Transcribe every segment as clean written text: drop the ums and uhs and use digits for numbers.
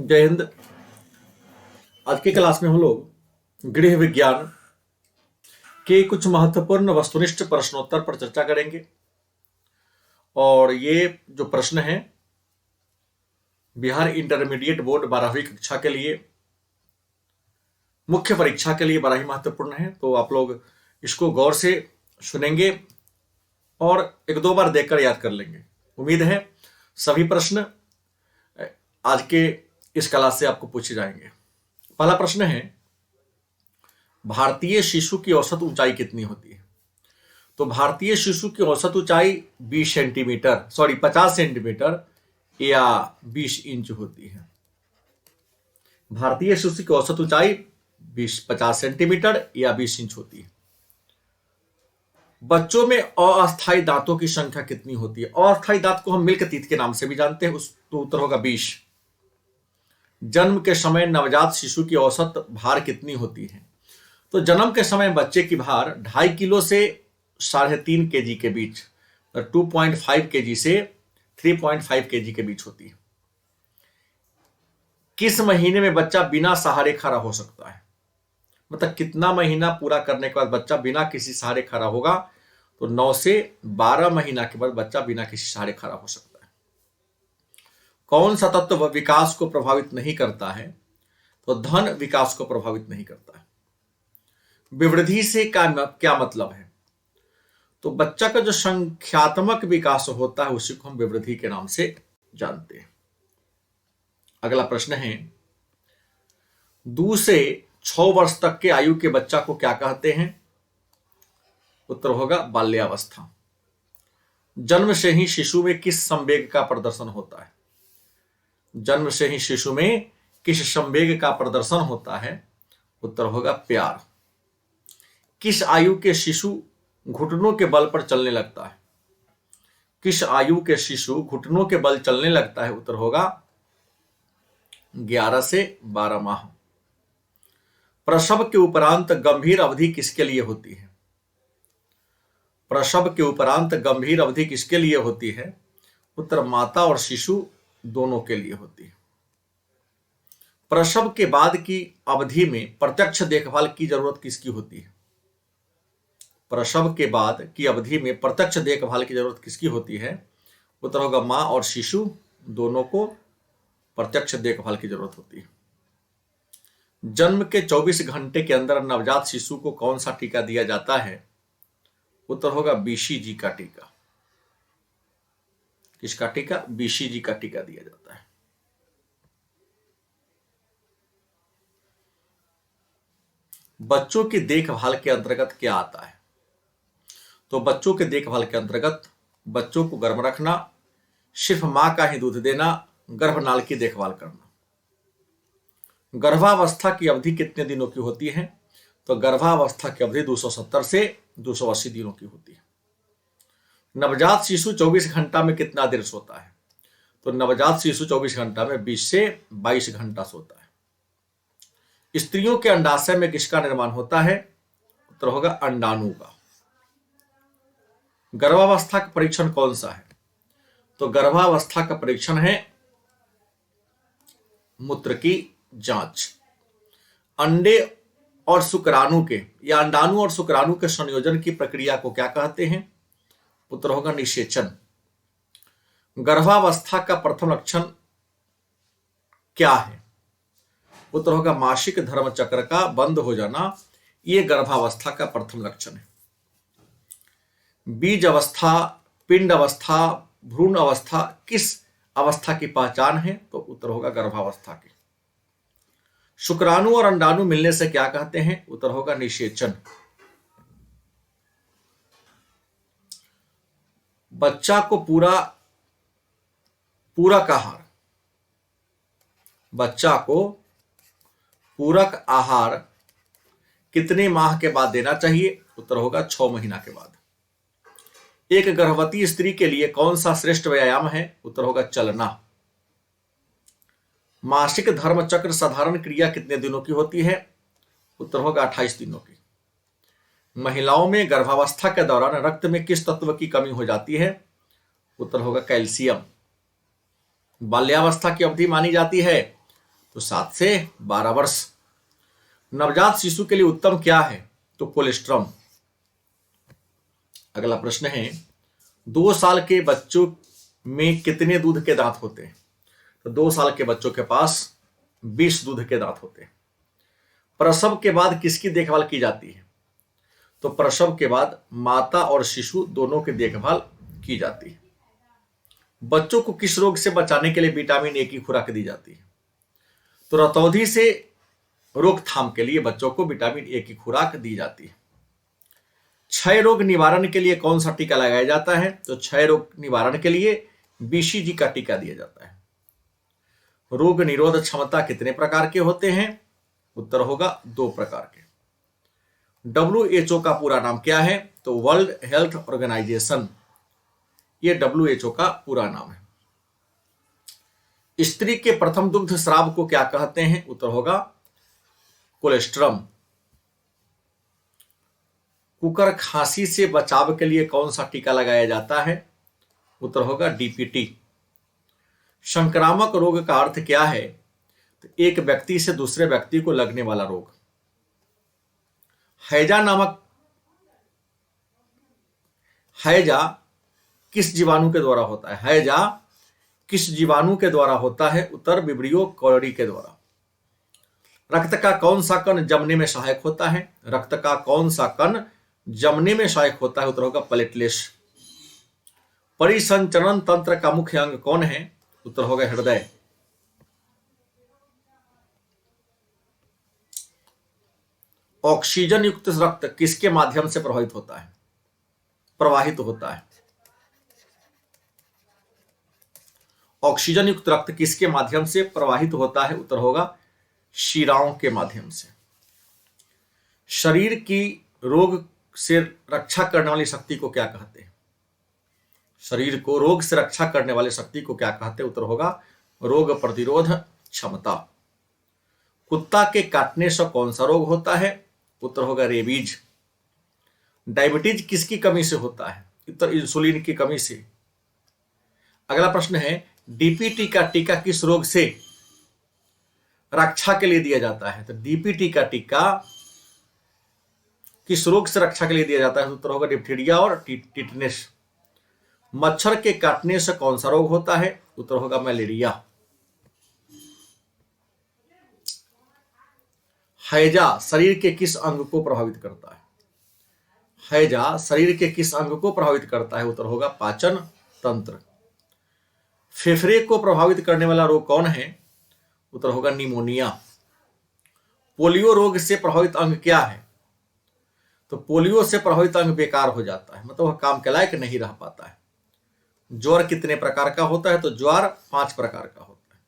जय हिंद। आज की क्लास में हम लोग गृह विज्ञान के कुछ महत्वपूर्ण वस्तुनिष्ठ प्रश्नोत्तर पर चर्चा करेंगे। और ये जो प्रश्न है बिहार इंटरमीडिएट बोर्ड 12वीं कक्षा के लिए मुख्य परीक्षा के लिए बड़ा ही महत्वपूर्ण है। तो आप लोग इसको गौर से सुनेंगे और एक दो बार देखकर याद कर लेंगे। उम्मीद है सभी प्रश्न आज के इस क्लास से आपको पूछे जाएंगे। पहला प्रश्न है, भारतीय शिशु की औसत ऊंचाई कितनी होती है? तो भारतीय शिशु की औसत ऊंचाई 50 सेंटीमीटर या 20 इंच होती है। भारतीय शिशु की औसत ऊंचाई 50 सेंटीमीटर या 20 इंच होती है। बच्चों में अस्थायी दांतों की संख्या कितनी होती है? अस्थायी दांत को हम मिल्क टीथ के नाम से भी जानते हैं। उस तो उत्तर होगा 20। जन्म के समय नवजात शिशु की औसत भार कितनी होती है? तो जन्म के समय बच्चे की भार 2.5 किलो से 3.5 केजी के बीच, 2.5 केजी से 3.5 केजी के बीच होती है। किस महीने में बच्चा बिना सहारे खड़ा हो सकता है? मतलब कितना महीना पूरा करने के बाद बच्चा बिना किसी सहारे खड़ा होगा? तो 9 से 12 महीना के बाद बच्चा बिना किसी सहारे खड़ा हो सकता है। कौन सा तत्व विकास को प्रभावित नहीं करता है? तो धन विकास को प्रभावित नहीं करता है। विवृद्धि से क्या मतलब है? तो बच्चा का जो संख्यात्मक विकास होता है उसी को हम विवृद्धि के नाम से जानते हैं। अगला प्रश्न है, 2 से 6 वर्ष तक के आयु के बच्चा को क्या कहते हैं? उत्तर होगा बाल्यावस्था। जन्म से ही शिशु में किस संवेग का प्रदर्शन होता है? जन्म से ही शिशु में किस संवेग का प्रदर्शन होता है? उत्तर होगा प्यार। किस आयु के शिशु घुटनों के बल पर चलने लगता है? किस आयु के शिशु घुटनों के बल चलने लगता है? उत्तर होगा 11 से 12 माह। प्रसव के उपरांत गंभीर अवधि किसके लिए होती है? प्रसव के उपरांत गंभीर अवधि किसके लिए होती है? उत्तर माता और शिशु दोनों के लिए होती है। प्रसव के बाद की अवधि में प्रत्यक्ष देखभाल की जरूरत किसकी होती है? प्रसव के बाद की अवधि में प्रत्यक्ष देखभाल की जरूरत किसकी होती है? उत्तर होगा मां और शिशु दोनों को प्रत्यक्ष देखभाल की जरूरत होती है। जन्म के 24 घंटे के अंदर नवजात शिशु को कौन सा टीका दिया जाता है? उत्तर होगा BCG का टीका। किसका टीका? BCG का टीका दिया जाता है। बच्चों की देखभाल के अंतर्गत क्या आता है? तो बच्चों के देखभाल के अंतर्गत बच्चों को गर्म रखना, सिर्फ मां का ही दूध देना, गर्भनाल की देखभाल करना। गर्भावस्था की अवधि कितने दिनों की होती है? तो गर्भावस्था की अवधि 270 से 280 दिनों की होती है। नवजात शिशु 24 घंटा में कितना देर सोता है? तो नवजात शिशु 24 घंटा में 20 से 22 घंटा सोता है। स्त्रियों के अंडाशय में किसका निर्माण होता है? उत्तर होगा अंडाणु का। गर्भावस्था का परीक्षण कौन सा है? तो गर्भावस्था का परीक्षण है मूत्र की जांच। अंडे और शुक्राणु के या अंडाणु और शुक्राणु के संयोजन की प्रक्रिया को क्या कहते हैं? उत्तर होगा निषेचन। गर्भावस्था का प्रथम लक्षण क्या है? उत्तर होगा मासिक धर्म चक्र का बंद हो जाना। यह गर्भावस्था का प्रथम लक्षण है। बीज अवस्था, पिंड अवस्था, भ्रूण अवस्था किस अवस्था की पहचान है? तो उत्तर होगा गर्भावस्था की। शुक्राणु और अंडाणु मिलने से क्या कहते हैं? उत्तर होगा निषेचन। बच्चा को पूरक आहार, बच्चा को पूरक आहार कितने माह के बाद देना चाहिए? उत्तर होगा 6 महीना के बाद। एक गर्भवती स्त्री के लिए कौन सा श्रेष्ठ व्यायाम है? उत्तर होगा चलना। मासिक धर्म चक्र साधारण क्रिया कितने दिनों की होती है? उत्तर होगा 28 दिनों की। महिलाओं में गर्भावस्था के दौरान रक्त में किस तत्व की कमी हो जाती है? उत्तर होगा कैल्शियम। बाल्यावस्था की अवधि मानी जाती है तो 7 से 12 वर्ष। नवजात शिशु के लिए उत्तम क्या है? तो कोलेस्ट्रम। अगला प्रश्न है 2 साल के बच्चों में कितने दूध के दांत होते हैं? तो 2 साल के बच्चों के पास 20 दूध के दांत होते हैं। प्रसव के बाद किसकी देखभाल की जाती है? तो प्रसव के बाद माता और शिशु दोनों की देखभाल की जाती है। बच्चों को किस रोग से बचाने के लिए विटामिन ए की खुराक दी जाती है? तो रतौंधी से रोकथाम के लिए बच्चों को विटामिन ए की खुराक दी जाती है। क्षय रोग निवारण के लिए कौन सा टीका लगाया जाता है? तो क्षय रोग निवारण के लिए बीसीजी का टीका दिया जाता है। रोग निरोधक क्षमता कितने प्रकार के होते हैं? उत्तर होगा 2 प्रकार के। WHO का पूरा नाम क्या है? तो वर्ल्ड हेल्थ ऑर्गेनाइजेशन, ये WHO का पूरा नाम है। स्त्री के प्रथम दुग्ध स्राव को क्या कहते हैं? उत्तर होगा कोलेस्ट्रम। कुकर खांसी से बचाव के लिए कौन सा टीका लगाया जाता है? उत्तर होगा DPT। संक्रामक रोग का अर्थ क्या है? तो एक व्यक्ति से दूसरे व्यक्ति को लगने वाला रोग। हैजा किस जीवाणु के द्वारा होता है? हैजा किस जीवाणु के द्वारा होता है? उत्तर विब्रियो कॉलोरी के द्वारा। रक्त का कौन सा कण जमने में सहायक होता है? रक्त का कौन सा कण जमने में सहायक होता है? उत्तर होगा प्लेटलेट्स। परिसंचरण तंत्र का मुख्य अंग कौन है? उत्तर होगा हृदय। ऑक्सीजन युक्त रक्त किसके माध्यम से प्रवाहित होता है? ऑक्सीजन युक्त रक्त किसके माध्यम से प्रवाहित होता है? उत्तर होगा शिराओं के माध्यम से। शरीर की रोग से रक्षा करने वाली शक्ति को क्या कहते हैं? शरीर को रोग से रक्षा करने वाली शक्ति को क्या कहते हैं? उत्तर होगा रोग प्रतिरोध क्षमता। कुत्ता के काटने से कौन सा रोग होता है? उत्तर होगा रेबीज। डायबिटीज किसकी कमी से होता है? उत्तर इंसुलिन की कमी से। अगला प्रश्न है DPT का टीका किस रोग से रक्षा के लिए दिया जाता है? तो DPT का टीका किस रोग से रक्षा के लिए दिया जाता है? उत्तर होगा डिप्थीरिया और टिटनेस। मच्छर के काटने से कौन सा रोग होता है? उत्तर होगा मलेरिया। हैजा शरीर के किस अंग को प्रभावित करता है? हैजा शरीर के किस अंग को प्रभावित करता है? उत्तर होगा पाचन तंत्र। फेफड़े को प्रभावित करने वाला रोग कौन है? उत्तर होगा निमोनिया। पोलियो रोग से प्रभावित अंग क्या है? तो पोलियो से प्रभावित अंग बेकार हो जाता है, मतलब वह काम के लायक नहीं रह पाता है। ज्वर कितने प्रकार का होता है? तो ज्वर 5 प्रकार का होता है।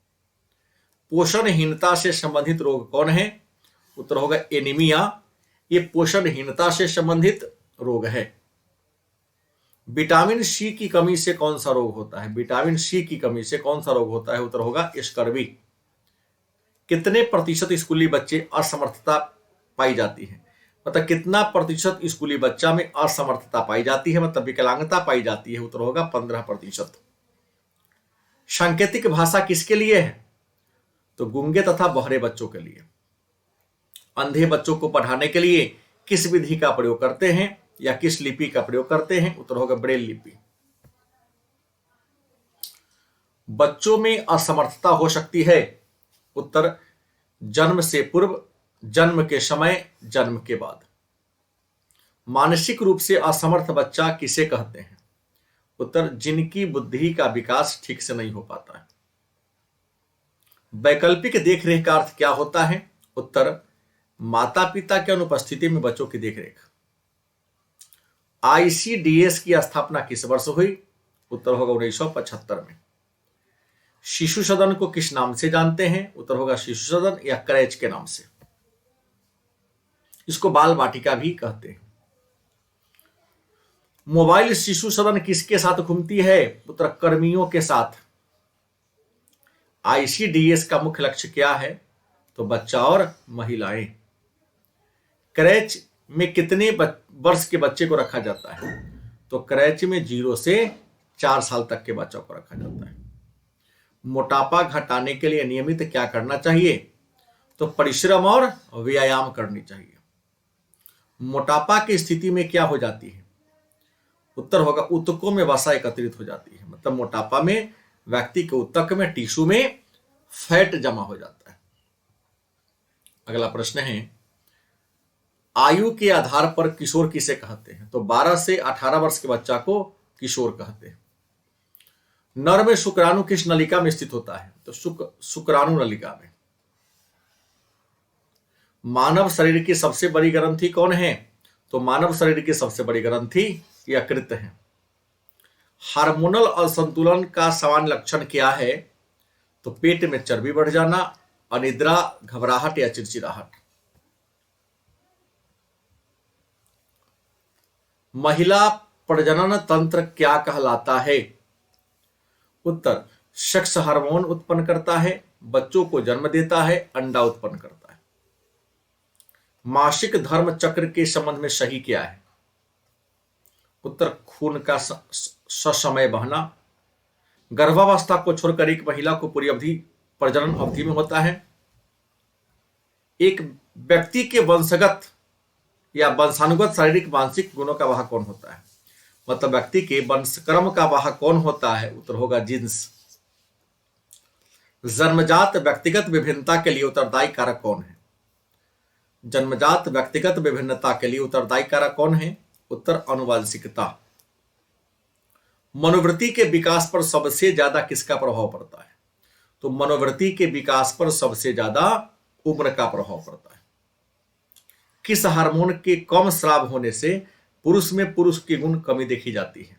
पोषणहीनता से संबंधित रोग कौन है? उत्तर होगा एनीमिया। ये पोषणहीनता से संबंधित रोग है। विटामिन सी की कमी से कौन सा रोग होता है? विटामिन सी की कमी से कौन सा रोग होता है? उत्तर होगा स्कर्वी। कितने प्रतिशत स्कूली बच्चे असमर्थता पाई जाती है? मतलब कितना प्रतिशत स्कूली बच्चा में असमर्थता पाई जाती है, मतलब विकलांगता पाई जाती है? उत्तर होगा 15%। सांकेतिक भाषा किसके लिए है? तो गूंगे तथा बहरे बच्चों के लिए। अंधे बच्चों को पढ़ाने के लिए किस विधि का प्रयोग करते हैं या किस लिपि का प्रयोग करते हैं? उत्तर होगा ब्रेल लिपि। बच्चों में असमर्थता हो सकती है? उत्तर जन्म से पूर्व, जन्म के समय, जन्म के बाद। मानसिक रूप से असमर्थ बच्चा किसे कहते हैं? उत्तर जिनकी बुद्धि का विकास ठीक से नहीं हो पाता है। वैकल्पिक देखरेख का अर्थ क्या होता है? उत्तर माता पिता की अनुपस्थिति में बच्चों की देखरेख। ICDS की स्थापना किस वर्ष हुई? उत्तर होगा 1975 में। शिशु सदन को किस नाम से जानते हैं? उत्तर होगा शिशु सदन या क्रैच के नाम से। इसको बाल वाटिका भी कहते हैं। मोबाइल शिशु सदन किसके साथ घूमती है? उत्तर कर्मियों के साथ। ICDS का मुख्य लक्ष्य क्या है? तो बच्चा और महिलाएं। क्रैच में कितने वर्ष के बच्चे को रखा जाता है? तो क्रैच में 0 से 4 साल तक के बच्चों को रखा जाता है। मोटापा घटाने के लिए नियमित क्या करना चाहिए? तो परिश्रम और व्यायाम करनी चाहिए। मोटापा की स्थिति में क्या हो जाती है? उत्तर होगा ऊतकों में वसा एकत्रित हो जाती है। मतलब मोटापा में व्यक्ति के ऊतक में, टिश्यू में फैट जमा हो जाता है। अगला प्रश्न है, आयु के आधार पर किशोर किसे कहते हैं? तो 12 से 18 वर्ष के बच्चा को किशोर कहते हैं। नर में शुक्राणु किस नलिका में स्थित होता है? तो शुक्राणु नलिका में। मानव शरीर की सबसे बड़ी ग्रंथि कौन है? तो मानव शरीर की सबसे बड़ी ग्रंथि यकृत है। हार्मोनल असंतुलन का सामान्य लक्षण क्या है? तो पेट में चर्बी बढ़ जाना, अनिद्रा, घबराहट या चिड़चिड़ाहट। महिला प्रजनन तंत्र क्या कहलाता है? उत्तर, सेक्स हार्मोन उत्पन्न करता है, बच्चों को जन्म देता है, अंडा उत्पन्न करता है। मासिक धर्म चक्र के संबंध में सही क्या है? उत्तर, खून का ससमय बहना। गर्भावस्था को छोड़कर एक महिला को पूरी अवधि प्रजनन अवधि में होता है। एक व्यक्ति के वंशगत या वंशानुगत शारीरिक मानसिक गुणों का वाहक कौन होता है? मतलब व्यक्ति के वंशक्रम का वाहक कौन होता है? उत्तर होगा जीन्स। जन्मजात व्यक्तिगत विभिन्नता के लिए उत्तरदायी कारक कौन है? जन्मजात व्यक्तिगत विभिन्नता के लिए उत्तरदायी कारक कौन है? उत्तर, आनुवंशिकता। मनोवृत्ति के विकास पर सबसे ज्यादा किसका प्रभाव पड़ता है? तो मनोवृत्ति के विकास पर सबसे ज्यादा उम्र का प्रभाव पड़ता है। किस हार्मोन के कम स्राव होने से पुरुष में पुरुष की गुण कमी देखी जाती है?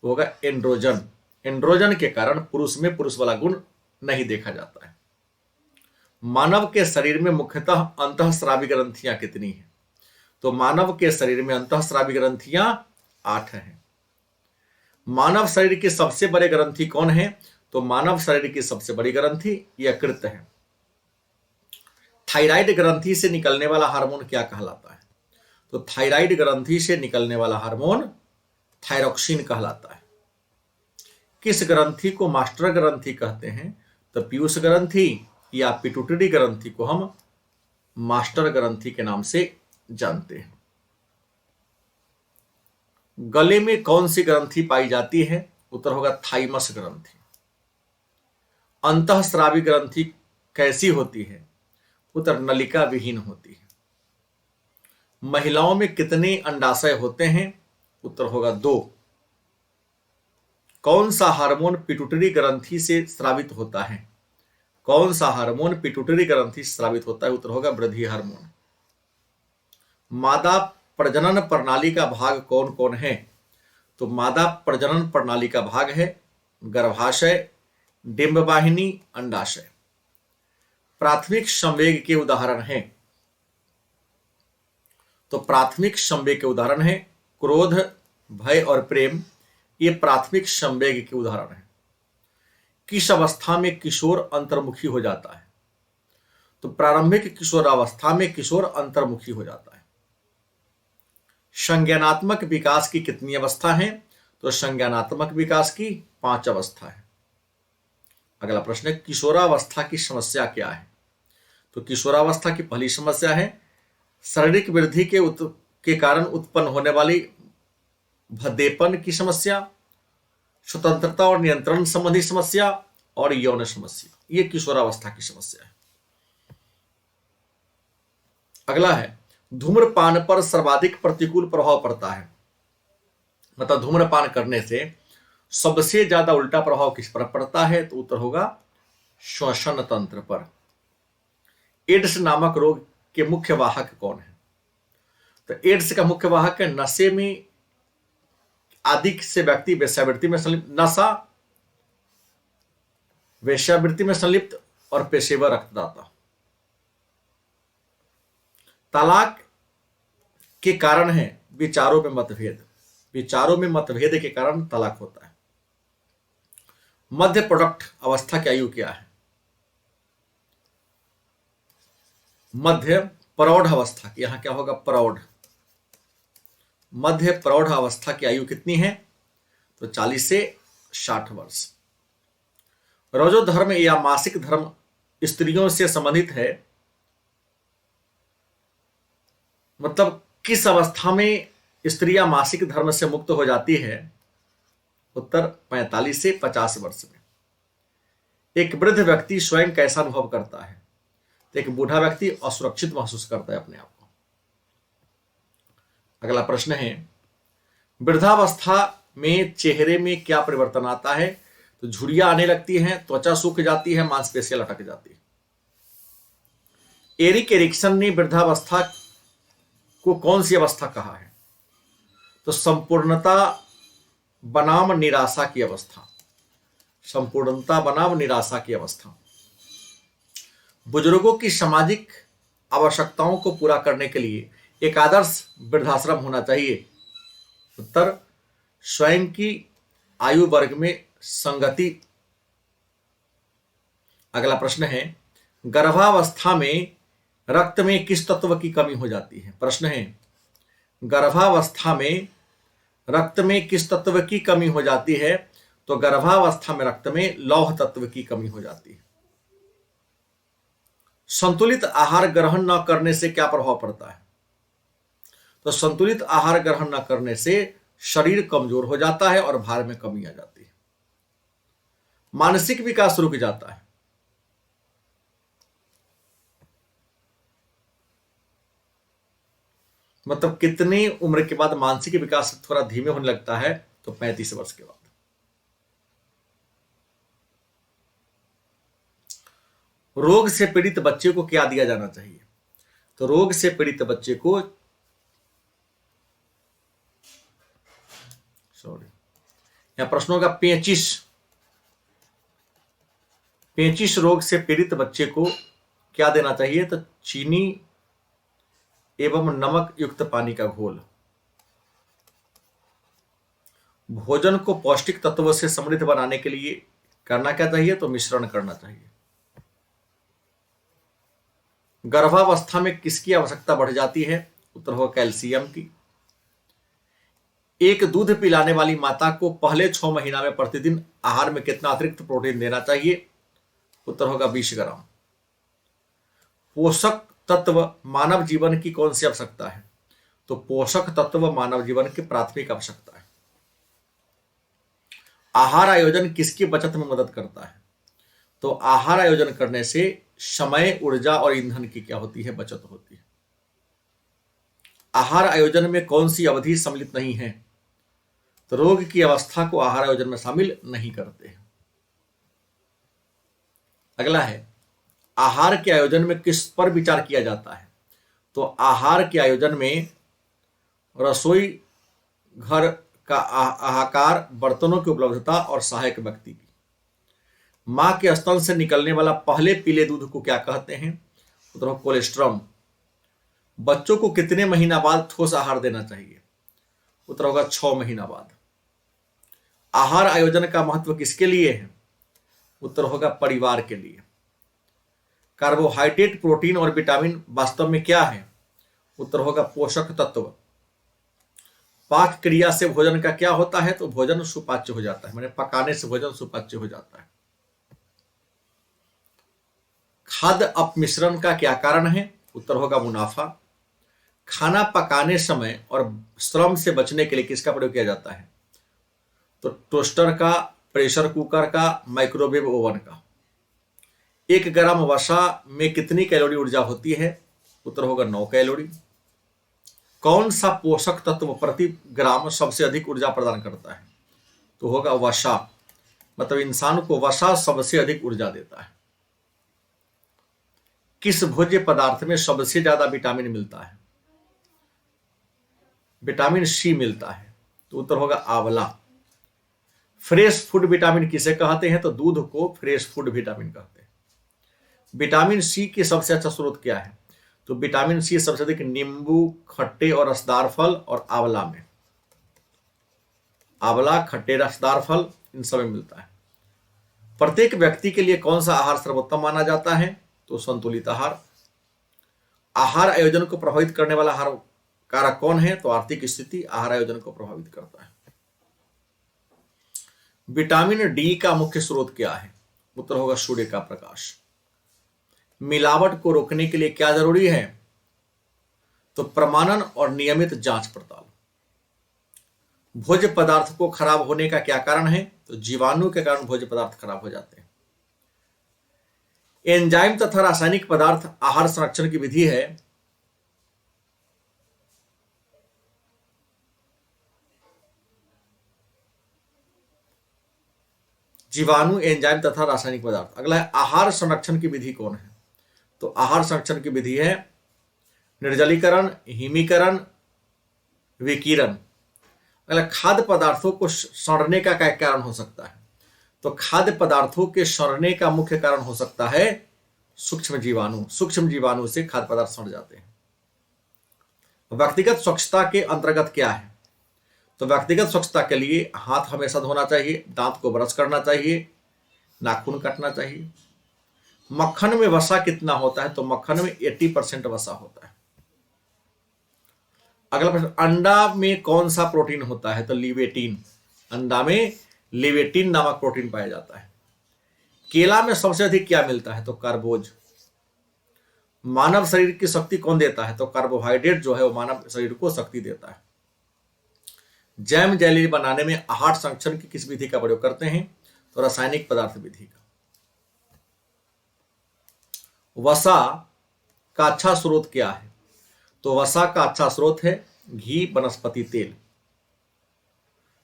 तो होगा एंड्रोजन। एंड्रोजन के कारण पुरुष में पुरुष वाला गुण नहीं देखा जाता है। मानव के शरीर में मुख्यतः अंतःस्रावी ग्रंथियां कितनी हैं? तो मानव के शरीर में अंतःस्रावी ग्रंथियां 8 हैं। मानव शरीर की सबसे बड़ी ग्रंथि कौन है? तो मानव शरीर की सबसे बड़ी ग्रंथि यकृत है। थायराइड ग्रंथि से निकलने वाला हार्मोन क्या कहलाता है? तो थायराइड ग्रंथि से निकलने वाला हार्मोन थायरोक्सिन कहलाता है। किस ग्रंथि को मास्टर ग्रंथि कहते हैं? तो पीयूष ग्रंथि या पिट्यूटरी ग्रंथि को हम मास्टर ग्रंथि के नाम से जानते हैं। गले में कौन सी ग्रंथि पाई जाती है? उत्तर होगा थाइमस ग्रंथि। अंतःस्रावी ग्रंथि कैसी होती है? उत्तर, नलिका विहीन होती है। महिलाओं में कितने अंडाशय होते हैं? उत्तर होगा 2। कौन सा हार्मोन पिट्यूटरी ग्रंथि से स्रावित होता है? कौन सा हार्मोन पिट्यूटरी ग्रंथि से स्रावित होता है? उत्तर होगा वृद्धि हार्मोन। मादा प्रजनन प्रणाली का भाग कौन कौन है? तो मादा प्रजनन प्रणाली का भाग है गर्भाशय, डिंबवाहिनी, अंडाशय। प्राथमिक संवेग के उदाहरण हैं। तो प्राथमिक संवेग के उदाहरण हैं क्रोध, भय और प्रेम। ये प्राथमिक संवेग के उदाहरण हैं। किस अवस्था में किशोर अंतर्मुखी हो जाता है? तो प्रारंभिक किशोरावस्था में किशोर अंतर्मुखी हो जाता है। संज्ञानात्मक विकास की कितनी अवस्था है? तो संज्ञानात्मक विकास की 5 अवस्था है। अगला प्रश्न है, किशोरावस्था की समस्या क्या है? तो किशोरावस्था की पहली समस्या है शारीरिक वृद्धि के कारण उत्पन्न होने वाली भद्देपन की समस्या, स्वतंत्रता और नियंत्रण संबंधी समस्या और यौन समस्या। ये किशोरावस्था की समस्या है। अगला है, धूम्रपान पर सर्वाधिक प्रतिकूल प्रभाव पड़ता है। मतलब धूम्रपान करने से सबसे ज्यादा उल्टा प्रभाव किस पर पड़ता है? तो उत्तर होगा श्वसन तंत्र पर। एड्स नामक रोग के मुख्य वाहक कौन है? तो एड्स का मुख्य वाहक है नशे में आदि से व्यक्ति वेश्यावृत्ति में संलिप्त, नशा, वेश्यावृत्ति में संलिप्त और पेशेवर रक्तदाता। तलाक के कारण है विचारों में मतभेद। विचारों में मतभेद के कारण तलाक होता है। मध्य प्रोडक्ट अवस्था की आयु क्या है? मध्य प्रौढ़ अवस्था की, यहां क्या होगा? प्रौढ़। मध्य प्रौढ़ अवस्था की आयु कितनी है? तो 40 से 60 वर्ष। रजोधर्म या मासिक धर्म स्त्रियों से संबंधित है, मतलब किस अवस्था में स्त्रियां मासिक धर्म से मुक्त हो जाती है? उत्तर 45 से 50 वर्ष में। एक वृद्ध व्यक्ति स्वयं कैसा अनुभव करता है? तो एक बूढ़ा व्यक्ति असुरक्षित महसूस करता है अपने आप को। अगला प्रश्न है, वृद्धावस्था में चेहरे में क्या परिवर्तन आता है? तो झुर्रियां आने लगती हैं, त्वचा सूख जाती है, मांसपेशियां लटक जाती है। एरिक एरिक्सन ने वृद्धावस्था को कौन सी अवस्था कहा है? तो संपूर्णता बनाम निराशा की अवस्था। संपूर्णता बनाम निराशा की अवस्था। बुजुर्गों की सामाजिक आवश्यकताओं को पूरा करने के लिए एक आदर्श वृद्धाश्रम होना चाहिए। उत्तर स्वयं की आयु वर्ग में संगति। अगला प्रश्न है, गर्भावस्था में रक्त में किस तत्व की कमी हो जाती है? प्रश्न है, गर्भावस्था में रक्त में किस तत्व की कमी हो जाती है? तो गर्भावस्था में रक्त में लौह तत्व की कमी हो जाती है। संतुलित आहार ग्रहण न करने से क्या प्रभाव पड़ता है? तो संतुलित आहार ग्रहण न करने से शरीर कमजोर हो जाता है और भार में कमी आ जाती है। मानसिक विकास रुक जाता है। मतलब कितनी उम्र के बाद मानसिक विकास थोड़ा धीमे होने लगता है? तो 35 वर्ष के बाद। रोग से पीड़ित बच्चे को क्या दिया जाना चाहिए? तो रोग से पीड़ित बच्चे को यहां प्रश्नों का 35 रोग से पीड़ित बच्चे को क्या देना चाहिए? तो चीनी एवं नमक युक्त पानी का घोल। भोजन को पौष्टिक तत्वों से समृद्ध बनाने के लिए करना क्या चाहिए? तो मिश्रण करना चाहिए। गर्भावस्था में किसकी आवश्यकता बढ़ जाती है? उत्तर होगा कैल्शियम की। एक दूध पिलाने वाली माता को पहले 6 महीना में प्रतिदिन आहार में कितना अतिरिक्त प्रोटीन देना चाहिए? उत्तर होगा 20 ग्राम। पोषक तत्व मानव जीवन की कौन सी आवश्यकता है? तो पोषक तत्व मानव जीवन की प्राथमिक आवश्यकता है। आहार आयोजन किसकी बचत में मदद करता है? तो आहार आयोजन करने से समय, ऊर्जा और ईंधन की क्या होती है? बचत होती है। आहार आयोजन में कौन सी अवधि सम्मिलित नहीं है? तो रोग की अवस्था को आहार आयोजन में शामिल नहीं करते हैं। अगला है, आहार के आयोजन में किस पर विचार किया जाता है? तो आहार के आयोजन में रसोई घर का आकार, बर्तनों की उपलब्धता और सहायक व्यक्ति की। मां के स्तन से निकलने वाला पहले पीले दूध को क्या कहते हैं? उत्तर कोलेस्ट्रम। बच्चों को कितने महीना बाद ठोस आहार देना चाहिए? उत्तर होगा 6 महीना बाद। आहार आयोजन का महत्व किसके लिए है? उत्तर होगा परिवार के लिए। कार्बोहाइड्रेट, प्रोटीन और विटामिन वास्तव में क्या है? उत्तर होगा पोषक तत्व। पाक क्रिया से भोजन का क्या होता है? तो भोजन सुपाच्य हो जाता है, माने पकाने से भोजन सुपाच्य हो जाता है। खाद्य अपमिश्रण का क्या कारण है? उत्तर होगा मुनाफा। खाना पकाने समय और श्रम से बचने के लिए किसका प्रयोग किया जाता है? तो टोस्टर का, प्रेशर कुकर का, माइक्रोवेव ओवन का। 1 ग्राम वसा में कितनी कैलोरी ऊर्जा होती है? उत्तर होगा 9 कैलोरी। कौन सा पोषक तत्व प्रति ग्राम सबसे अधिक ऊर्जा प्रदान करता है? तो होगा वसा। मतलब इंसान को वसा सबसे अधिक ऊर्जा देता है। किस भोज्य पदार्थ में सबसे ज्यादा विटामिन मिलता है? विटामिन सी मिलता है। तो उत्तर होगा आंवला। फ्रेश फूड विटामिन किसे कहते हैं? तो दूध को फ्रेश फूड विटामिन कहते हैं। विटामिन सी के सबसे अच्छा स्रोत क्या है? तो विटामिन सी सबसे अधिक नींबू, खट्टे और रसदार फल और आंवला में। आंवला, खट्टे, रसदार फल, इन सब में मिलता है। प्रत्येक व्यक्ति के लिए कौन सा आहार सर्वोत्तम माना जाता है? तो संतुलित आहार। आहार आयोजन को प्रभावित करने वाला आहार कारक कौन है? तो आर्थिक स्थिति आहार आयोजन को प्रभावित करता है। विटामिन डी का मुख्य स्रोत क्या है? उत्तर होगा सूर्य का प्रकाश। मिलावट को रोकने के लिए क्या जरूरी है? तो प्रमाणन और नियमित जांच पड़ताल। भोज्य पदार्थ को खराब होने का क्या कारण है? तो जीवाणु के कारण भोज्य पदार्थ खराब हो जाते हैं। एंजाइम तथा रासायनिक पदार्थ आहार संरक्षण की विधि है। जीवाणु, एंजाइम तथा रासायनिक पदार्थ। अगला है आहार संरक्षण की विधि कौन है? तो आहार संरक्षण की विधि है निर्जलीकरण, हिमीकरण, विकिरण। अगला खाद्य पदार्थों को सड़ने का क्या कारण हो सकता है? तो खाद्य पदार्थों के सड़ने का मुख्य कारण हो सकता है सूक्ष्म जीवाणु। सूक्ष्म जीवाणु से खाद्य पदार्थ सड़ जाते हैं। व्यक्तिगत स्वच्छता के अंतर्गत क्या है? तो व्यक्तिगत स्वच्छता के लिए हाथ हमेशा धोना चाहिए, दांत को ब्रश करना चाहिए, नाखून काटना चाहिए। मक्खन में वसा कितना होता है? तो मक्खन में 80% वसा होता है। अगला प्रश्न, अंडा में कौन सा प्रोटीन होता है? तो लिवेटिन। अंडा में लिवेटिन नामक प्रोटीन पाया जाता है। केला में सबसे अधिक क्या मिलता है? तो कार्बोज। मानव शरीर की शक्ति कौन देता है? तो कार्बोहाइड्रेट जो है वो मानव शरीर को शक्ति देता है। जैम जेली बनाने में आहार संरक्षण की किस विधि का प्रयोग करते हैं? तो रासायनिक पदार्थ विधि का। वसा का अच्छा स्रोत क्या है? तो वसा का अच्छा स्रोत है घी, वनस्पति तेल।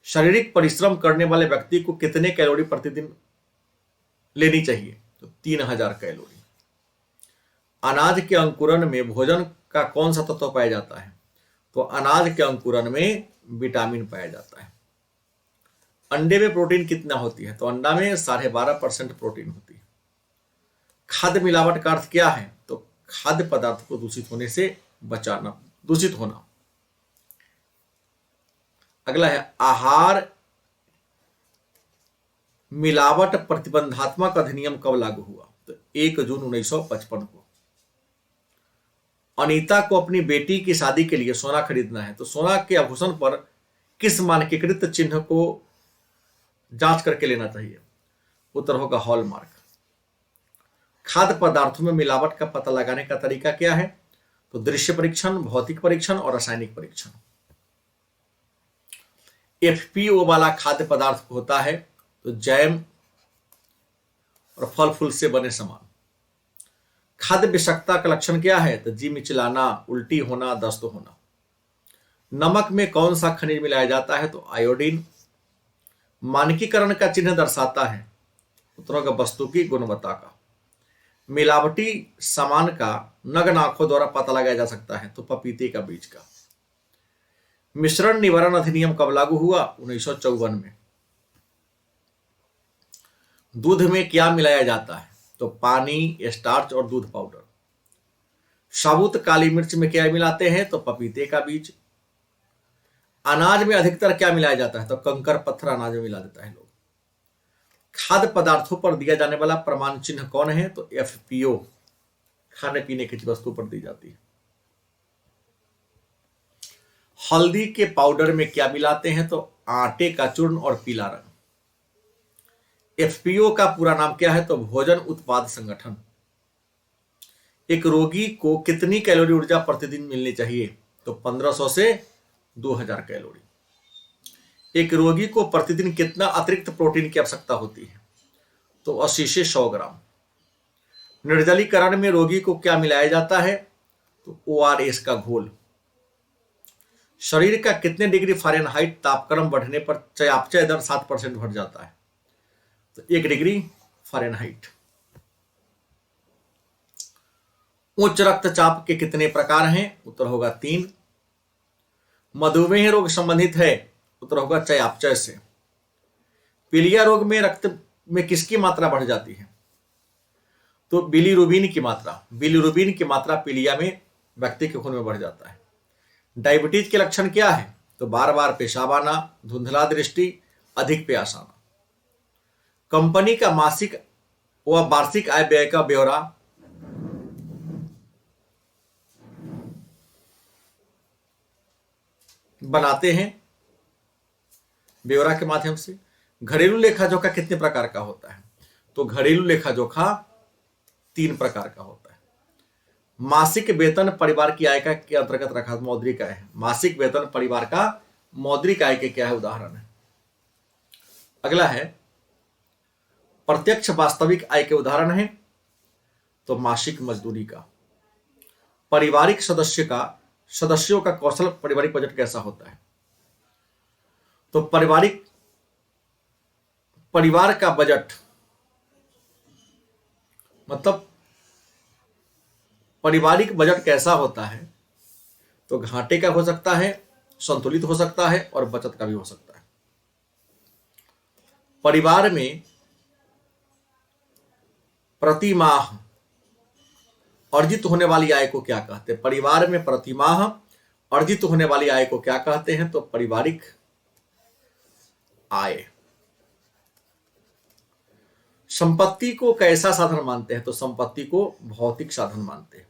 शारीरिक परिश्रम करने वाले व्यक्ति को कितने कैलोरी प्रतिदिन लेनी चाहिए? तो 3000 कैलोरी। अनाज के अंकुरन में भोजन का कौन सा तत्व पाया जाता है? तो अनाज के अंकुरन में विटामिन पाया जाता है। अंडे में प्रोटीन कितना होती है? तो अंडा में 12.5% प्रोटीन होती है। खाद्य मिलावट का अर्थ क्या है? तो खाद्य पदार्थ को दूषित होने से बचाना, दूषित होना। अगला है आहार मिलावट प्रतिबंधात्मक अधिनियम कब लागू हुआ? तो 1 जून 1955 को। अनीता को अपनी बेटी की शादी के लिए सोना खरीदना है, तो सोना के आभूषण पर किस मानकीकृत चिन्ह को जांच करके लेना चाहिए? उत्तर होगा हॉलमार्क। खाद्य पदार्थों में मिलावट का पता लगाने का तरीका क्या है? तो दृश्य परीक्षण, भौतिक परीक्षण और रासायनिक परीक्षण। एफपीओ वाला खाद्य पदार्थ होता है तो जैम और फल फूल से बने सामान। खाद्य विषाक्तता का लक्षण क्या है? तो जी मिचलाना, उल्टी होना, दस्त होना। नमक में कौन सा खनिज मिलाया जाता है? तो आयोडीन। मानकीकरण का चिन्ह दर्शाता है उत्तरों का वस्तु की गुणवत्ता का। मिलावटी सामान का नग्न आंखों द्वारा पता लगाया जा सकता है, तो पपीते का बीज का। मिश्रण निवारण अधिनियम कब लागू हुआ? 1954 में। दूध में क्या मिलाया जाता है? तो पानी, स्टार्च और दूध पाउडर। साबुत काली मिर्च में क्या मिलाते हैं? तो पपीते का बीज। अनाज में अधिकतर क्या मिलाया जाता है? तो कंकर पत्थर अनाज में मिला देता है लोग। खाद्य पदार्थों पर दिया जाने वाला प्रमाण चिन्ह कौन है? तो एफपीओ। खाने पीने की वस्तु पर दी जाती है। हल्दी के पाउडर में क्या मिलाते हैं? तो आटे का चूर्ण और पीला रंग। एफपीओ का पूरा नाम क्या है? तो भोजन उत्पाद संगठन। एक रोगी को कितनी कैलोरी ऊर्जा प्रतिदिन मिलनी चाहिए? तो 1500 से 2000 कैलोरी। एक रोगी को प्रतिदिन कितना अतिरिक्त प्रोटीन की आवश्यकता होती है? तो 80 से 100 ग्राम। निर्जलीकरण में रोगी को क्या मिलाया जाता है? तो ओआरएस का घोल। शरीर का कितने डिग्री फ़ारेनहाइट तापक्रम बढ़ने पर चयापचय दर 7% बढ़ जाता है? तो 1 डिग्री फ़ारेनहाइट। उच्च रक्तचाप के कितने प्रकार हैं? उत्तर होगा 3। मधुमेह रोग संबंधित है? उत्तर होगा चयापचय से। पीलिया रोग में रक्त में किसकी मात्रा बढ़ जाती है? तो बिलीरुबिन की मात्रा। बिलीरुबिन की मात्रा पीलिया में व्यक्ति के खून में बढ़ जाता है। डायबिटीज के लक्षण क्या है? तो बार बार पेशाब आना, धुंधला दृष्टि, अधिक प्यास आना। कंपनी का मासिक व वार्षिक आय व्यय का ब्यौरा बनाते हैं ब्यौरा के माध्यम से। घरेलू लेखा जोखा कितने प्रकार का होता है? तो घरेलू लेखा जोखा 3 प्रकार का होता है। मासिक वेतन परिवार की आय का के अंतर्गत रखा, मौद्रिक आय है। मासिक वेतन परिवार का मौद्रिक आय के क्या है, उदाहरण है। अगला है प्रत्यक्ष वास्तविक आय के उदाहरण है, तो मासिक मजदूरी का। पारिवारिक सदस्यों का कौशल पारिवारिक बजट कैसा होता है, तो परिवार का बजट मतलब पारिवारिक बजट कैसा होता है, तो घाटे का हो सकता है, संतुलित हो सकता है और बचत का भी हो सकता है। परिवार में प्रति माह अर्जित होने वाली आय को क्या कहते हैं, परिवार में प्रति माह अर्जित होने वाली आय को क्या कहते हैं, तो पारिवारिक आय। संपत्ति को कैसा साधन मानते हैं, तो संपत्ति को भौतिक साधन मानते हैं।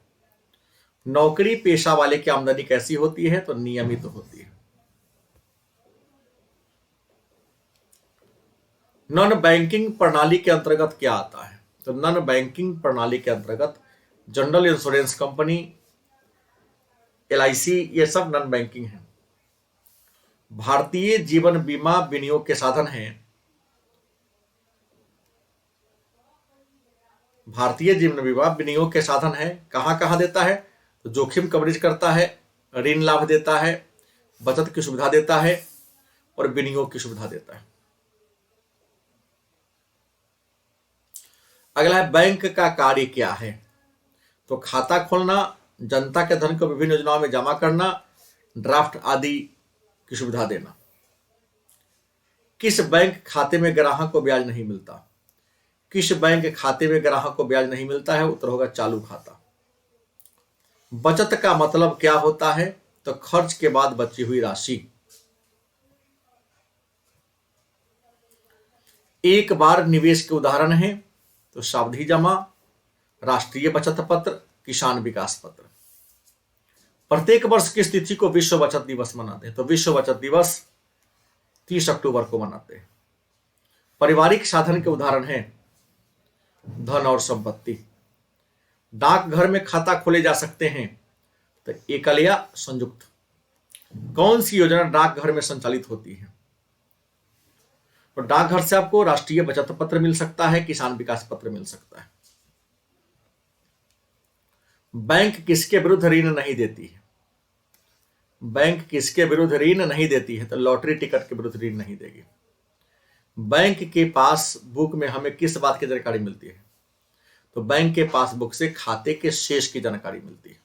नौकरी पेशा वाले की आमदनी कैसी होती है, तो नियमित होती है। नॉन बैंकिंग प्रणाली के अंतर्गत क्या आता है, तो नॉन बैंकिंग प्रणाली के अंतर्गत जनरल इंश्योरेंस कंपनी, LIC, ये सब नॉन बैंकिंग है। भारतीय जीवन बीमा विनियोग के साधन है। भारतीय जीवन बीमा विनियोग के साधन है। कहां कहां देता है, तो जोखिम कवरेज करता है, ऋण लाभ देता है, बचत की सुविधा देता है और विनियोग की सुविधा देता है। अगला है बैंक का कार्य क्या है, तो खाता खोलना, जनता के धन को विभिन्न योजनाओं में जमा करना, ड्राफ्ट आदि की सुविधा देना। किस बैंक खाते में ग्राहक को ब्याज नहीं मिलता, किस बैंक खाते में ग्राहक को ब्याज नहीं मिलता है, उत्तर होगा चालू खाता। बचत का मतलब क्या होता है, तो खर्च के बाद बची हुई राशि। एक बार निवेश के उदाहरण है, तो सावधि जमा, राष्ट्रीय बचत पत्र, किसान विकास पत्र। प्रत्येक वर्ष किस तिथि को विश्व बचत दिवस मनाते हैं, तो विश्व बचत दिवस 30 अक्टूबर को मनाते हैं। पारिवारिक साधन के उदाहरण हैं धन और संपत्ति। डाकघर में खाता खोले जा सकते हैं, तो एकल या संयुक्त। कौन सी योजना डाकघर में संचालित होती है, तो डाकघर से आपको राष्ट्रीय बचत पत्र मिल सकता है, किसान विकास पत्र मिल सकता है। बैंक किसके विरुद्ध ऋण नहीं देती है, बैंक किसके विरुद्ध ऋण नहीं देती है, तो लॉटरी टिकट के विरुद्ध ऋण नहीं देगी। बैंक के पासबुक में हमें किस बात की जानकारी मिलती है, तो बैंक के पासबुक से खाते के शेष की जानकारी मिलती है।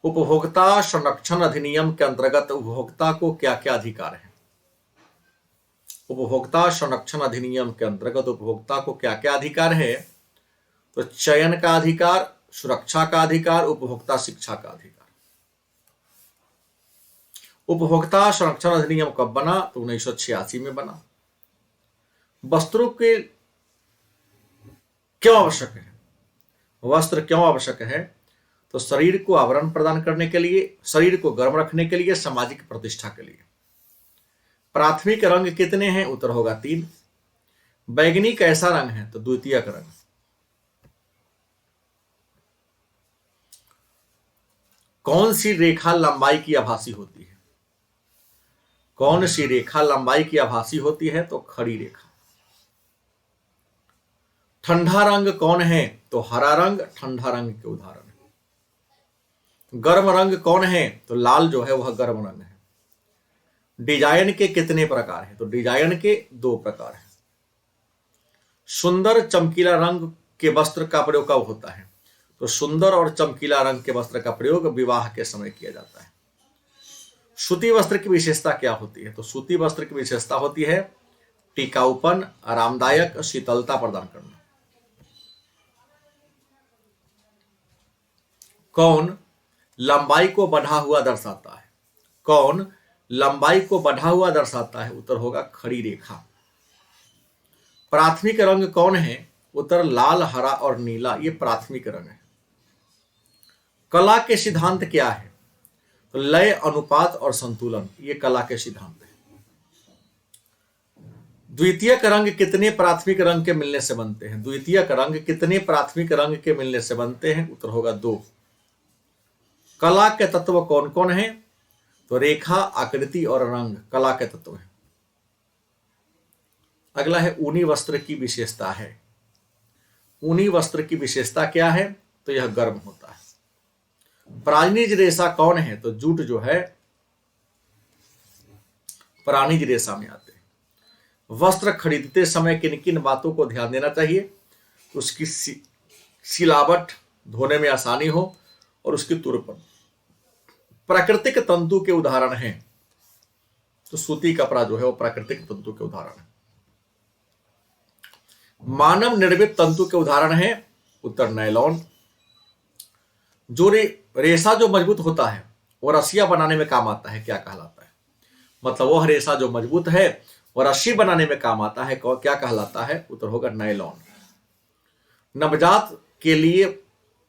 उपभोक्ता संरक्षण अधिनियम के अंतर्गत उपभोक्ता को क्या क्या अधिकार है, उपभोक्ता संरक्षण अधिनियम के अंतर्गत उपभोक्ता को क्या क्या अधिकार है, तो चयन का अधिकार, सुरक्षा का अधिकार, उपभोक्ता शिक्षा का अधिकार। उपभोक्ता संरक्षण अधिनियम कब बना, तो 1986 में बना। वस्त्रों के क्यों आवश्यक है, वस्त्र क्यों आवश्यक है, तो शरीर को आवरण प्रदान करने के लिए, शरीर को गर्म रखने के लिए, सामाजिक प्रतिष्ठा के लिए। प्राथमिक रंग कितने हैं, उत्तर होगा 3। बैगनी कैसा रंग है, तो द्वितीयक रंग। कौन सी रेखा लंबाई की आभासी होती है, कौन सी रेखा लंबाई की आभासी होती है, तो खड़ी रेखा। ठंडा रंग कौन है, तो हरा रंग ठंडा रंग के उदाहरण है। गर्म रंग कौन है, तो लाल जो है वह गर्म रंग है। डिजाइन के कितने प्रकार हैं, तो डिजाइन के 2 प्रकार हैं। सुंदर चमकीला रंग के वस्त्र का प्रयोग कब होता है, तो सुंदर और चमकीला रंग के वस्त्र का प्रयोग विवाह के समय किया जाता है। सूती वस्त्र की विशेषता क्या होती है, तो सूती वस्त्र की विशेषता होती है टिकाऊपन, आरामदायक, शीतलता प्रदान करना। कौन लंबाई को बढ़ा हुआ दर्शाता है, कौन लंबाई को बढ़ा हुआ दर्शाता है, उत्तर होगा खड़ी रेखा। प्राथमिक रंग कौन है, उत्तर लाल, हरा और नीला, ये प्राथमिक रंग है। कला के सिद्धांत क्या है, तो लय, अनुपात और संतुलन, ये कला के सिद्धांत है। द्वितीयक रंग कितने प्राथमिक रंग के मिलने से बनते हैं? द्वितीयक रंग कितने प्राथमिक रंग के मिलने से बनते हैं? उत्तर होगा 2। कला के तत्व कौन कौन है? तो रेखा, आकृति और रंग कला के तत्व हैं। अगला है ऊनी वस्त्र की विशेषता है। ऊनी वस्त्र की विशेषता क्या है? तो यह गर्म होता है। प्राणिज रेशा कौन है? तो जूट जो है प्राणिज रेशा में आते हैं। वस्त्र खरीदते समय किन किन बातों को ध्यान देना चाहिए? उसकी सिलावट, धोने में आसानी हो और उसकी तुरपन। प्राकृतिक तंतु के उदाहरण हैं, तो सूती कपड़ा जो है वो प्राकृतिक तंतु के उदाहरण है। मानव निर्मित तंतु के उदाहरण हैं, उत्तर नायलॉन। जो रेशा जो मजबूत होता है वो रस्सियां बनाने में काम आता है, क्या कहलाता है? मतलब वह रेशा जो मजबूत है वो रस्सी बनाने में काम आता है, क्या कहलाता है? उत्तर होगा नायलॉन। नवजात के लिए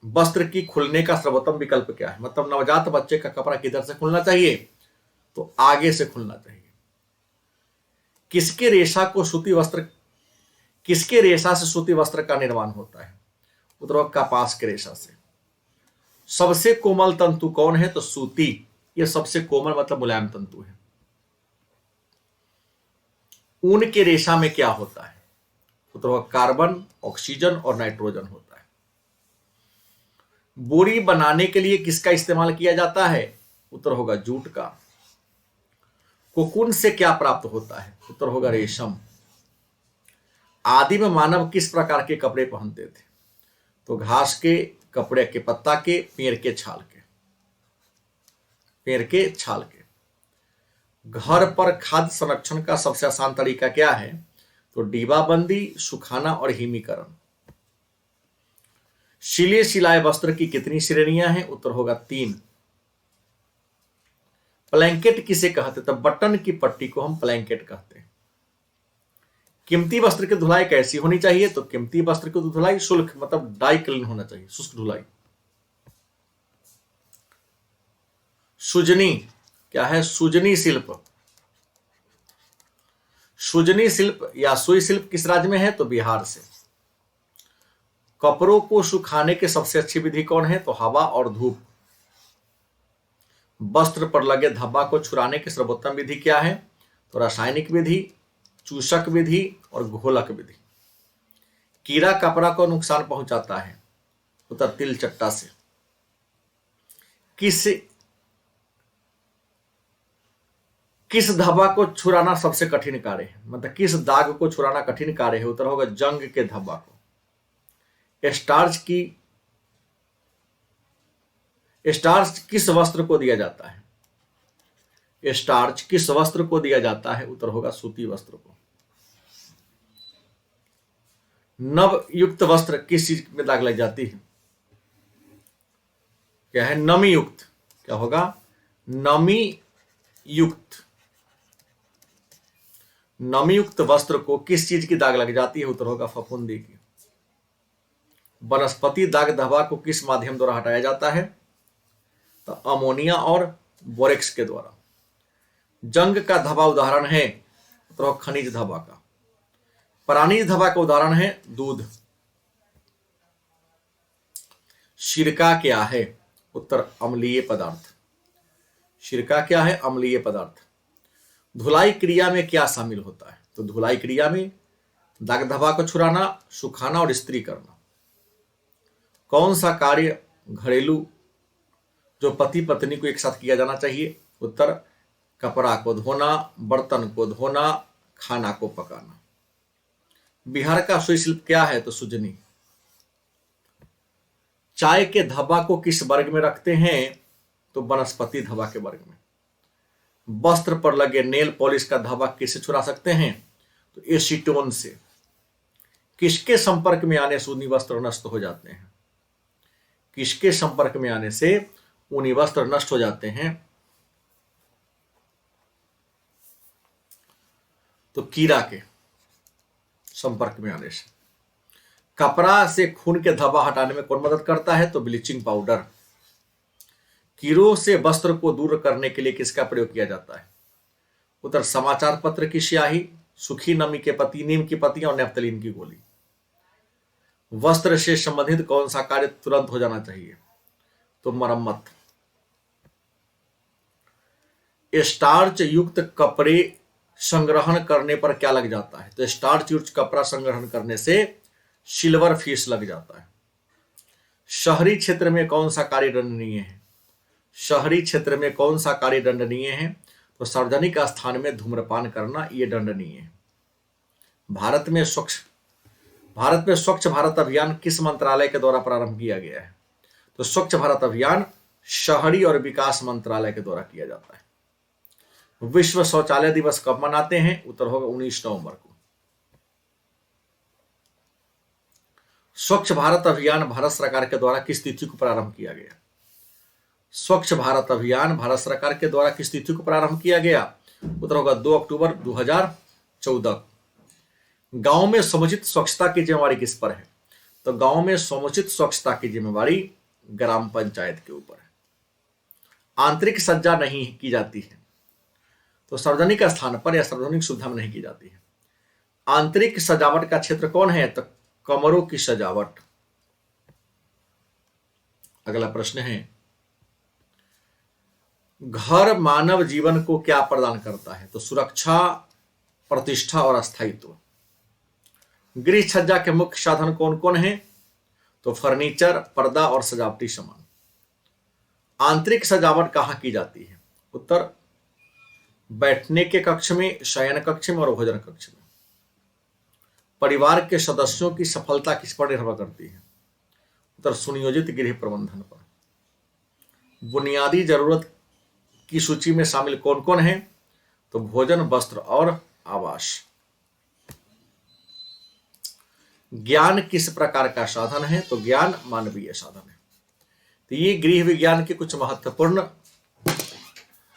वस्त्र की खुलने का सर्वोत्तम विकल्प क्या है? मतलब नवजात बच्चे का कपड़ा किधर से खुलना चाहिए? तो आगे से खुलना चाहिए। किसके रेशा से सूती वस्त्र का निर्माण होता है? उत्तर होगा कपास के रेशा से। सबसे कोमल तंतु कौन है? तो सूती। यह सबसे कोमल मतलब मुलायम तंतु है। ऊन के रेशा में क्या होता है? उत्तर होगा कार्बन, ऑक्सीजन और नाइट्रोजन होता है। बोरी बनाने के लिए किसका इस्तेमाल किया जाता है? उत्तर होगा जूट का। कोकून से क्या प्राप्त होता है? उत्तर होगा रेशम। आदिम मानव किस प्रकार के कपड़े पहनते थे? तो घास के, कपड़े के पत्ता के, पेड़ के छाल के। घर पर खाद्य संरक्षण का सबसे आसान तरीका क्या है? तो डिब्बाबंदी, सुखाना और हिमीकरण। सिले सिलाए वस्त्र की कितनी श्रेणियां हैं? उत्तर होगा 3। ब्लैंकेट किसे कहते? तो बटन की पट्टी को हम ब्लैंकेट कहते हैं। कीमती वस्त्र की धुलाई कैसी होनी चाहिए? तो कीमती वस्त्र की धुलाई शुष्क मतलब डाई क्लीन होना चाहिए, शुष्क धुलाई। सुजनी क्या है? सुजनी शिल्प। सुजनी शिल्प या सुई शिल्प किस राज्य में है? तो बिहार से। कपड़ों को सुखाने की सबसे अच्छी विधि कौन है? तो हवा और धूप। वस्त्र पर लगे धब्बा को छुड़ाने की सर्वोत्तम विधि क्या है? तो रासायनिक विधि, चूषक विधि और घोलक विधि। कीड़ा कपड़ा को नुकसान पहुंचाता है? उत्तर तिल चट्टा से। किस धब्बा को छुड़ाना सबसे कठिन कार्य है? मतलब किस दाग को छुड़ाना कठिन कार्य है? उत्तर होगा जंग के धब्बा को। स्टार्च किस वस्त्र को दिया जाता है? स्टार्च किस वस्त्र को दिया जाता है? उत्तर होगा सूती वस्त्र को। नवयुक्त वस्त्र किस चीज में दाग लग जाती है? क्या है? नमी युक्त। क्या होगा? नमी युक्त वस्त्र को किस चीज की दाग लग जाती है? उत्तर होगा फफूंदी की। वनस्पति दाग धब्बा को किस माध्यम द्वारा हटाया जाता है? तो अमोनिया और बोरेक्स के द्वारा। जंग का धब्बा उदाहरण है? तो खनिज धब्बा का। प्राणिज धब्बा का उदाहरण है दूध। सिरका क्या है? उत्तर अम्लीय पदार्थ। सिरका क्या है? अम्लीय पदार्थ। धुलाई क्रिया में क्या शामिल होता है? तो धुलाई क्रिया में दाग धब्बा को छुड़ाना, सुखाना और इस्त्री करना। कौन सा कार्य घरेलू जो पति पत्नी को एक साथ किया जाना चाहिए? उत्तर कपड़ा को धोना, बर्तन को धोना, खाना को पकाना। बिहार का सुई शिल्प क्या है? तो सुजनी। चाय के धब्बा को किस वर्ग में रखते हैं? तो वनस्पति धब्बा के वर्ग में। वस्त्र पर लगे नेल पॉलिश का धब्बा किससे छुड़ा सकते हैं? तो एसीटोन से। किसके संपर्क में आने से ऊनी वस्त्र नष्ट हो जाते हैं? किसके संपर्क में आने से ऊनी वस्त्र नष्ट हो जाते हैं? तो कीड़ा के संपर्क में आने से। कपड़ा से खून के धब्बा हटाने में कौन मदद करता है? तो ब्लीचिंग पाउडर। कीड़ों से वस्त्र को दूर करने के लिए किसका प्रयोग किया जाता है? उत्तर समाचार पत्र की स्याही, सूखी नमी के पत्ती, नीम की पत्तियां और नेफ्थलीन की गोली। वस्त्र से संबंधित कौन सा कार्य तुरंत हो जाना चाहिए? तो मरम्मत। स्टार्च युक्त कपड़े संग्रहण करने पर क्या लग जाता है? तो स्टार्च युक्त कपड़ा संग्रहण करने से सिल्वर फीस लग जाता है। शहरी क्षेत्र में कौन सा कार्य दंडनीय है? शहरी क्षेत्र में कौन सा कार्य दंडनीय है? तो सार्वजनिक स्थान में धूम्रपान करना, यह दंडनीय है। भारत में स्वच्छ भारत अभियान किस मंत्रालय के द्वारा प्रारंभ किया गया है? तो स्वच्छ भारत अभियान शहरी और विकास मंत्रालय के द्वारा किया जाता है। विश्व शौचालय दिवस कब मनाते हैं? उत्तर होगा 19 नवंबर को। स्वच्छ भारत अभियान भारत सरकार के द्वारा किस तिथि को प्रारंभ किया गया? स्वच्छ भारत अभियान भारत सरकार के द्वारा किस तिथि को प्रारंभ किया गया? उत्तर होगा 2 अक्टूबर 2014। गांव में समुचित स्वच्छता की जिम्मेवारी किस पर है? तो गांव में समुचित स्वच्छता की जिम्मेवारी ग्राम पंचायत के ऊपर है। आंतरिक सज्जा नहीं की जाती है तो सार्वजनिक स्थान पर या सार्वजनिक सुविधा में नहीं की जाती है। आंतरिक सजावट का क्षेत्र कौन है? तो कमरों की सजावट। अगला प्रश्न है, घर मानव जीवन को क्या प्रदान करता है? तो सुरक्षा, प्रतिष्ठा और स्थायित्व। गृह सज्जा के मुख्य साधन कौन कौन है? तो फर्नीचर, पर्दा और सजावटी सामान। आंतरिक सजावट कहां की जाती है? उत्तर बैठने के कक्ष में, शयन कक्ष में और भोजन कक्ष में। परिवार के सदस्यों की सफलता किस पर निर्भर करती है? उत्तर सुनियोजित गृह प्रबंधन पर। बुनियादी जरूरत की सूची में शामिल कौन कौन है? तो भोजन, वस्त्र और आवास। ज्ञान किस प्रकार का साधन है? तो ज्ञान मानवीय साधन है। तो ये गृह विज्ञान के कुछ महत्वपूर्ण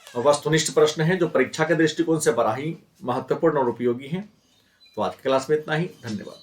वस्तुनिष्ठ प्रश्न हैं जो परीक्षा के दृष्टिकोण से बड़ा ही महत्वपूर्ण और उपयोगी हैं। तो आज की क्लास में इतना ही। धन्यवाद।